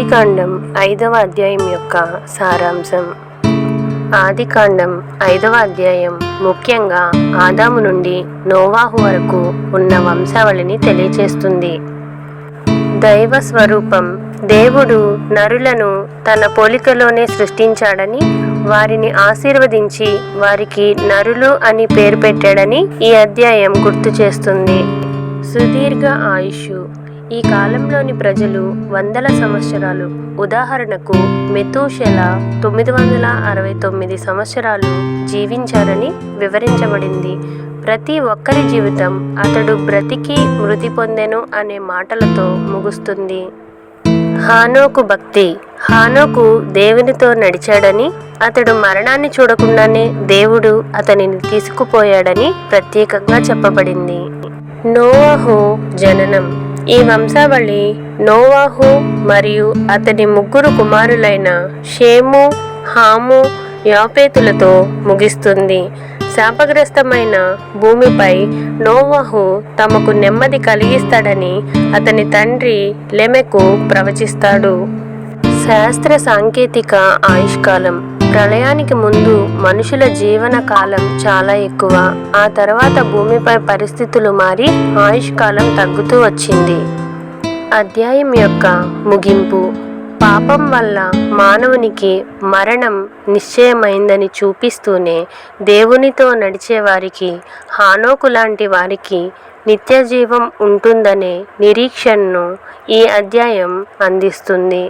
ఆదికాండం 5వ అధ్యాయం యొక్క సారాంశం. ఆదికాండం 5వ అధ్యాయం ముఖ్యంగా ఆదాము నుండి నోవాహు వరకు ఉన్న వంశావళిని తెలియచేస్తుంది. దైవ స్వరూపం. దేవుడు నరులను తన పోలికలోనే సృష్టించాడని, వారిని ఆశీర్వదించి వారికి నరులు అని పేరు పెట్టాడని ఈ అధ్యాయం గుర్తు చేస్తుంది. సుదీర్ఘ ఆయుష్. ఈ కాలంలోని ప్రజలు వందల సంవత్సరాలు, ఉదాహరణకు మెతూషెల 969 సంవత్సరాలు జీవించారని వివరించబడింది. ప్రతి ఒక్కరి జీవితం అతడు బ్రతికి మృతి పొందెను అనే మాటలతో ముగుస్తుంది. హానోకు భక్తి. హానోకు దేవునితో నడిచాడని, అతడు మరణాన్ని చూడకుండానే దేవుడు అతనిని తీసుకుపోయాడని ప్రత్యేకంగా చెప్పబడింది. నోవాహు జననం. ఈ వంశావళి నోవాహు మరియు అతని 3 కుమారులైన షేము, హాము, యాఫేతులతో ముగిస్తుంది. శాపగ్రస్తమైన భూమిపై నోవాహు తమకు నెమ్మది కలిగిస్తాడని అతని తండ్రి లెమెకు ప్రవచిస్తాడు. శాస్త్ర సాంకేతిక ఆయుష్కాలం. ప్రళయానికి ముందు మనుషుల జీవన కాలం చాలా ఎక్కువ. ఆ తర్వాత భూమిపై పరిస్థితులు మారి ఆయుష్కాలం తగ్గుతూ వచ్చింది. అధ్యాయం యొక్క ముగింపు. పాపం వల్ల మానవునికి మరణం నిశ్చయమైందని చూపిస్తూనే దేవునితో నడిచేవారికి, హానోకు లాంటి వారికి నిత్యజీవం ఉంటుందనే నిరీక్షణను ఈ అధ్యాయం అందిస్తుంది.